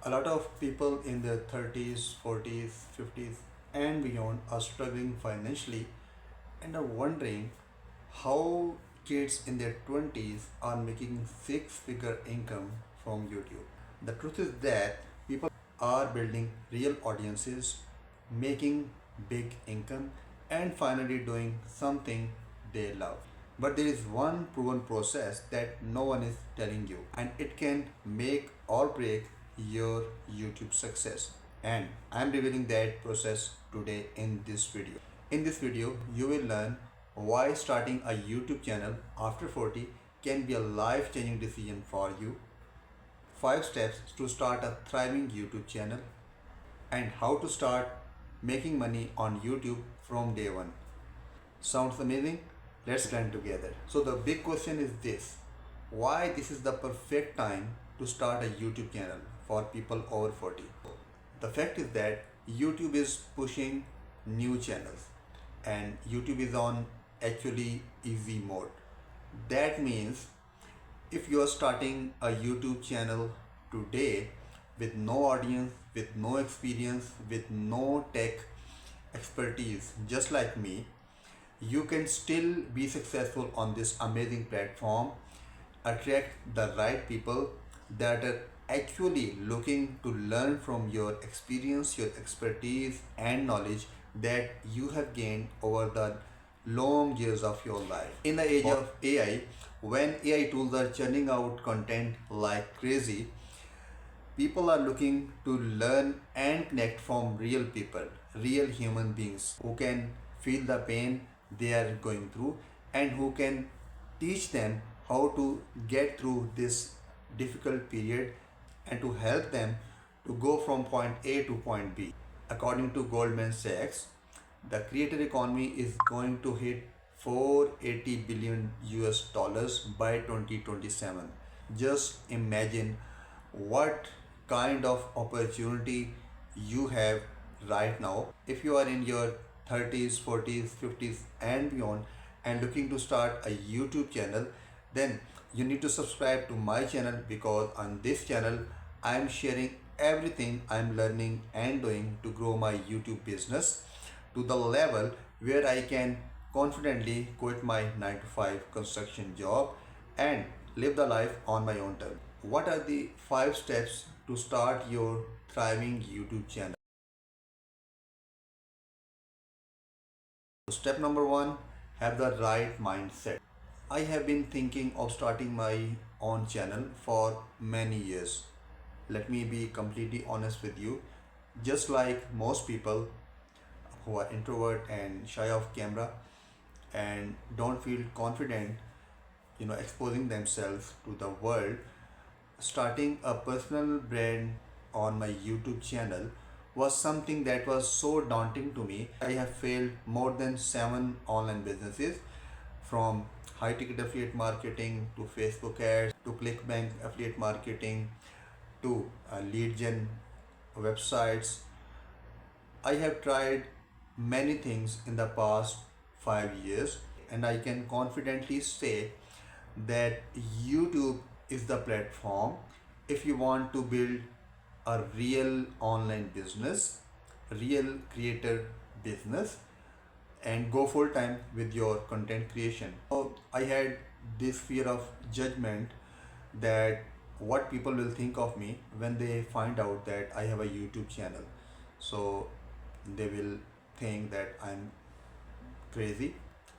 A lot of people in their 30s, 40s, 50s, and beyond are struggling financially and are wondering how kids in their 20s are making six-figure income from YouTube. The truth is that people are building real audiences, making big income, and finally doing something they love. But there is one proven process that no one is telling you, and it can make or break your YouTube success. And I'm revealing that process today in this video. In this video, you will learn why starting a YouTube channel after 40 can be a life-changing decision for you, 5 steps to start a thriving YouTube channel, and how to start making money on YouTube from day one. Sounds amazing? Let's learn together. So the big question is this: why this is the perfect time to start a YouTube channel for people over 40? The fact is that YouTube is pushing new channels and YouTube is on actually easy mode. That means if you are starting a YouTube channel today with no audience, with no experience, with no tech expertise, just like me, you can still be successful on this amazing platform, attract the right people that are actually looking to learn from your experience, your expertise, and knowledge that you have gained over the long years of your life. In the age of AI, when AI tools are churning out content like crazy, people are looking to learn and connect from real people, real human beings who can feel the pain they are going through and who can teach them how to get through this difficult period and to help them to go from point A to point B. According to Goldman Sachs, the creator economy is going to hit 480 billion US dollars by 2027. Just imagine what kind of opportunity you have right now if you are in your 30s, 40s, 50s, and beyond and looking to start a YouTube channel. Then you need to subscribe to my channel, because on this channel I am sharing everything I'm learning and doing to grow my YouTube business to the level where I can confidently quit my 9 to 5 construction job and live the life on my own terms. What are the 5 steps to start your thriving YouTube channel? Step number 1: have the right mindset. I have been thinking of starting my own channel for many years. Let me be completely honest with you. Just like most people who are introvert and shy of camera and don't feel confident, exposing themselves to the world, starting a personal brand on my YouTube channel was something that was so daunting to me. I have failed more than 7 online businesses, from high ticket affiliate marketing to Facebook ads to ClickBank affiliate marketing to lead gen websites. I have tried many things in the past 5 years, and I can confidently say that YouTube is the platform if you want to build a real online business, real creator business, and go full time with your content creation. So I had this fear of judgment, that what people will think of me when they find out that I have a YouTube channel. So they will think that I'm crazy.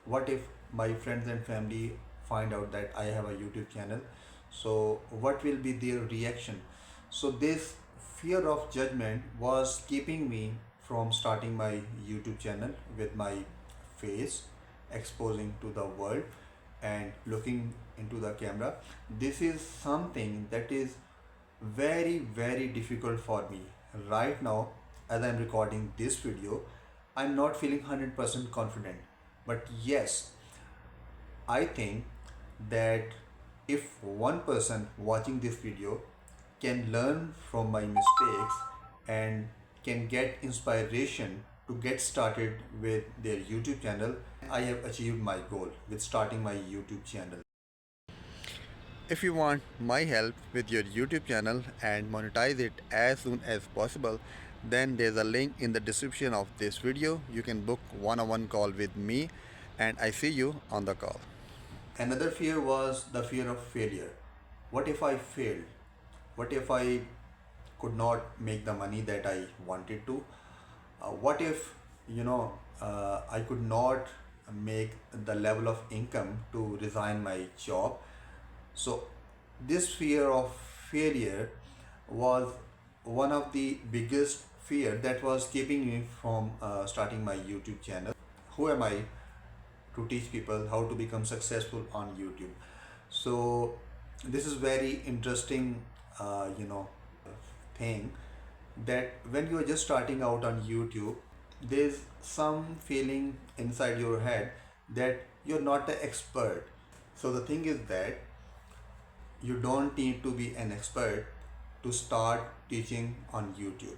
What if my friends and family find out that I have a YouTube channel? So what will be their reaction? So this fear of judgment was keeping me from starting my YouTube channel with my face exposing to the world and looking into the camera. This is something that is very difficult for me right now. As I'm recording this video, I'm not feeling 100% confident, but yes, I think that if one person watching this video can learn from my mistakes and can get inspiration to get started with their YouTube channel, I have achieved my goal with starting my YouTube channel. If you want my help with your YouTube channel and monetize it as soon as possible, then there's a link in the description of this video. You can book one-on-one call with me and I see you on the call. Another fear was the fear of failure. What if I failed? What if I could not make the money that I wanted to? What if, I could not make the level of income to resign my job? So, this fear of failure was one of the biggest fear that was keeping me from starting my YouTube channel. Who am I to teach people how to become successful on YouTube? So, this is very interesting, thing that when you are just starting out on YouTube, there's some feeling inside your head that you're not the expert. So the thing is that you don't need to be an expert to start teaching on YouTube.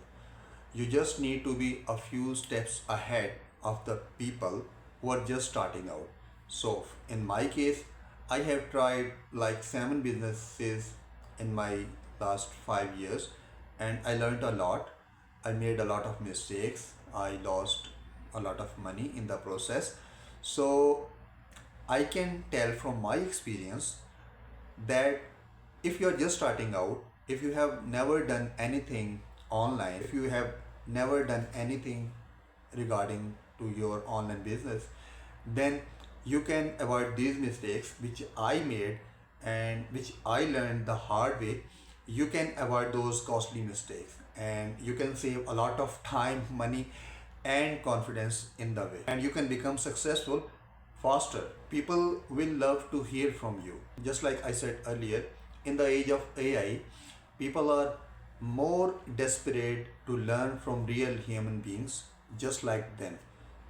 You just need to be a few steps ahead of the people who are just starting out. So, in my case, I have tried like 7 businesses in my last 5 years and I learned a lot. I made a lot of mistakes. I lost a lot of money in the process. So, I can tell from my experience that if you're just starting out, if you have never done anything online, if you have never done anything regarding to your online business, then you can avoid these mistakes which I made and which I learned the hard way. You can avoid those costly mistakes and you can save a lot of time, money, and confidence in the way. And you can become successful faster. People will love to hear from you. Just like I said earlier, in the age of AI, people are more desperate to learn from real human beings just like them.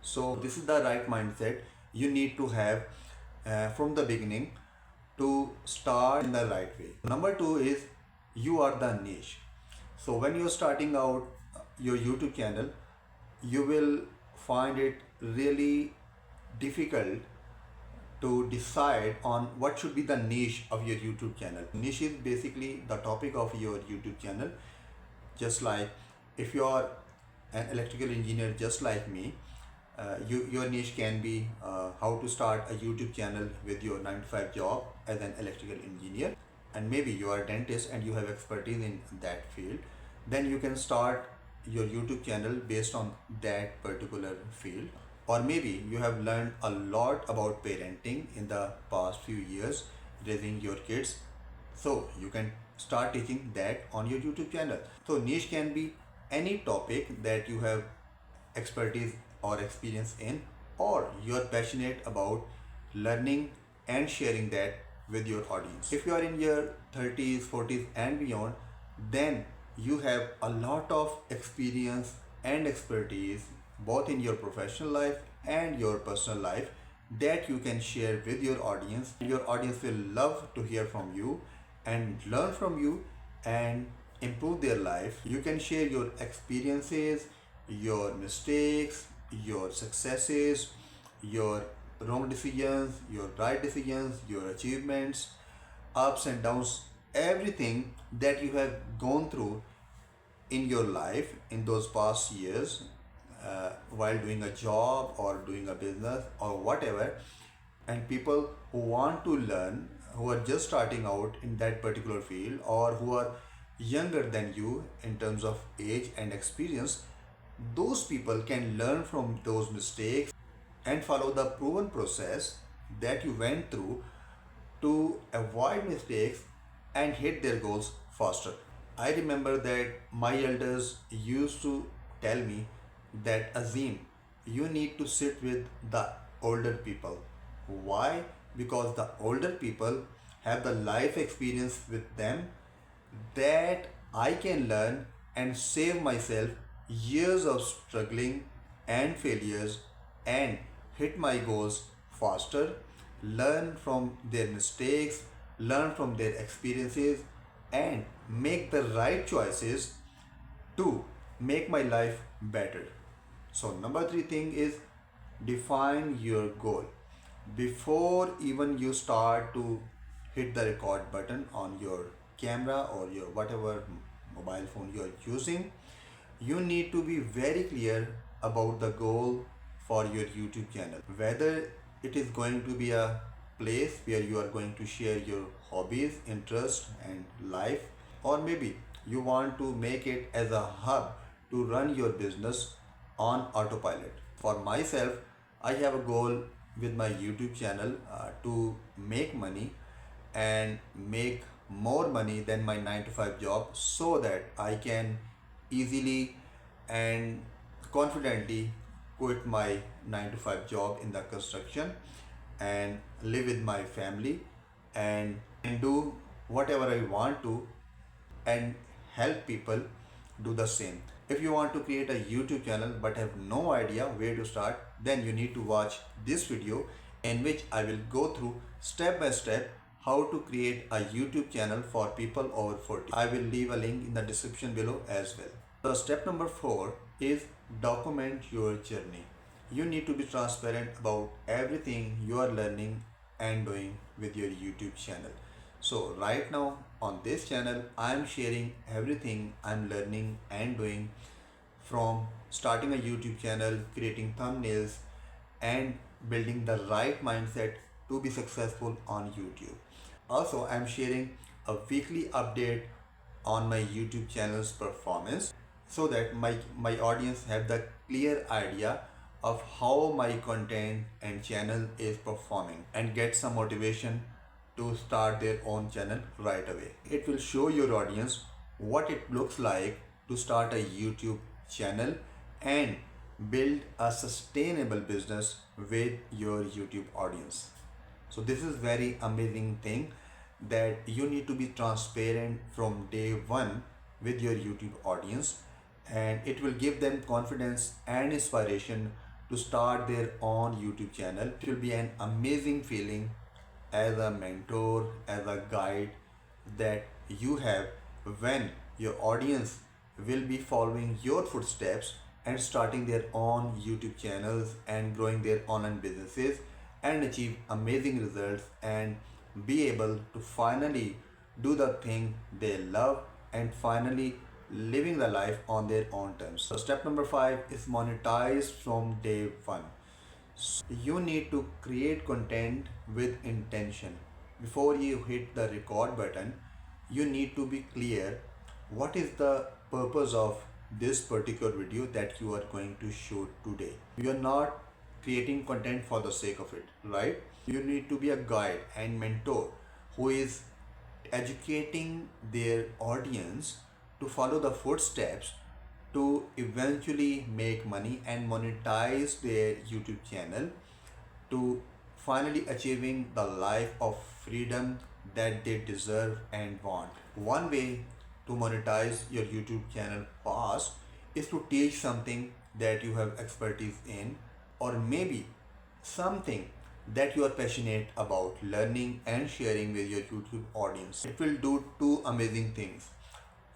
So, this is the right mindset you need to have from the beginning to start in the right way. Number two is you are the niche. So, when you're starting out your YouTube channel, you will find it really difficult to decide on what should be the niche of your YouTube channel. Niche is basically the topic of your YouTube channel. Just like if you are an electrical engineer just like me, your niche can be how to start a YouTube channel with your 9 to 5 job as an electrical engineer. And maybe you are a dentist and you have expertise in that field, then you can start your YouTube channel based on that particular field. Or maybe you have learned a lot about parenting in the past few years, raising your kids. So you can start teaching that on your YouTube channel. So niche can be any topic that you have expertise or experience in, or you are passionate about learning and sharing that with your audience. If you are in your 30s, 40s, and beyond, then you have a lot of experience and expertise both in your professional life and your personal life that you can share with your audience. Your audience will love to hear from you and learn from you and improve their life. You can share your experiences, your mistakes, your successes, your wrong decisions, your right decisions, your achievements, ups and downs, everything that you have gone through in your life in those past years while doing a job or doing a business or whatever. And people who want to learn, who are just starting out in that particular field or who are younger than you in terms of age and experience, those people can learn from those mistakes and follow the proven process that you went through to avoid mistakes and hit their goals faster. I remember that my elders used to tell me that Azeem, you need to sit with the older people. Why? Because the older people have the life experience with them that I can learn and save myself years of struggling and failures and hit my goals faster, learn from their mistakes, learn from their experiences, and make the right choices to make my life better. So, number three thing is define your goal. Before even you start to hit the record button on your camera or your whatever mobile phone you are using, you need to be very clear about the goal for your YouTube channel. Whether it is going to be a place where you are going to share your hobbies, interests, and life, or maybe you want to make it as a hub to run your business on autopilot. For myself, I have a goal with my YouTube channel to make money and make more money than my 9 to 5 job so that I can easily and confidently quit my 9 to 5 job in the construction and live with my family and do whatever I want to and help people do the same. If you want to create a YouTube channel but have no idea where to start, then you need to watch this video in which I will go through step by step how to create a YouTube channel for people over 40. I will leave a link in the description below as well. So step number 4 is document your journey. You need to be transparent about everything you are learning and doing with your YouTube channel. So right now on this channel, I am sharing everything I'm learning and doing from starting a YouTube channel, creating thumbnails, and building the right mindset to be successful on YouTube. Also, I'm sharing a weekly update on my YouTube channel's performance so that my audience have the clear idea of how my content and channel is performing and get some motivation to start their own channel right away. It will show your audience what it looks like to start a YouTube channel and build a sustainable business with your YouTube audience. So this is very amazing thing that you need to be transparent from day one with your YouTube audience, and it will give them confidence and inspiration to start their own YouTube channel. It will be an amazing feeling as a mentor, as a guide that you have when your audience will be following your footsteps and starting their own YouTube channels and growing their online businesses and achieve amazing results and be able to finally do the thing they love and finally living the life on their own terms. So step number 5 is monetize from day one. You need to create content with intention. Before you hit the record button, you need to be clear what is the purpose of this particular video that you are going to shoot today. You are not creating content for the sake of it, right? You need to be a guide and mentor who is educating their audience to follow the footsteps to eventually make money and monetize their YouTube channel to finally achieving the life of freedom that they deserve and want. One way to monetize your YouTube channel fast is to teach something that you have expertise in, or maybe something that you are passionate about learning and sharing with your YouTube audience. It will do two amazing things.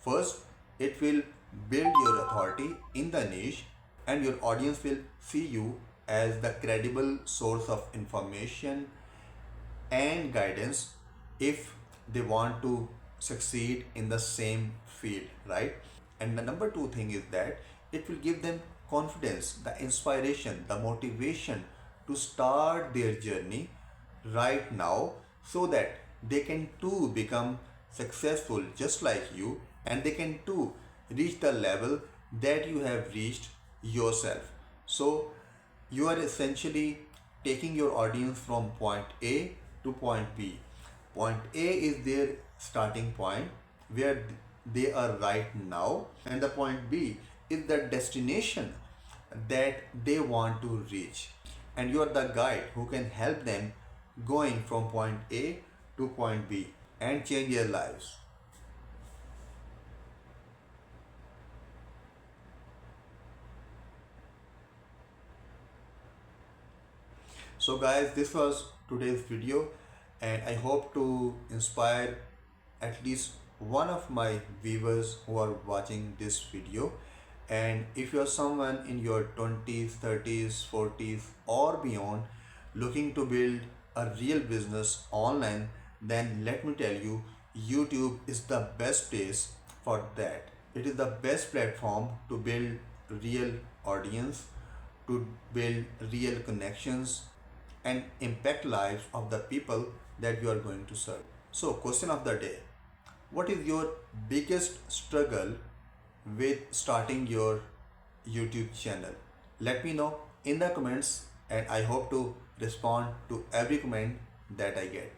First, it will build your authority in the niche and your audience will see you as the credible source of information and guidance if they want to succeed in the same field, right? And the number two thing is that it will give them confidence, the inspiration, the motivation to start their journey right now so that they can too become successful just like you and they can too reach the level that you have reached yourself. So you are essentially taking your audience from point A to point B. Point A is their starting point where they are right now, and the point B is the destination that they want to reach. And you are the guide who can help them going from point A to point B and change their lives. So guys, this was today's video and I hope to inspire at least one of my viewers who are watching this video. And if you are someone in your 20s, 30s, 40s or beyond looking to build a real business online, then let me tell you, YouTube is the best place for that. It is the best platform to build real audience, to build real connections, and impact lives of the people that you are going to serve. So, question of the day: what is your biggest struggle with starting your YouTube channel? Let me know in the comments, and I hope to respond to every comment that I get.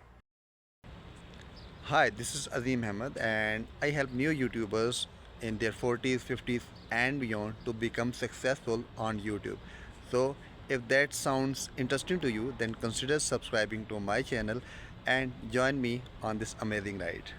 Hi, this is Azeem Ahmad, and I help new YouTubers in their 40s, 50s, and beyond to become successful on YouTube. So, if that sounds interesting to you, then consider subscribing to my channel and join me on this amazing ride.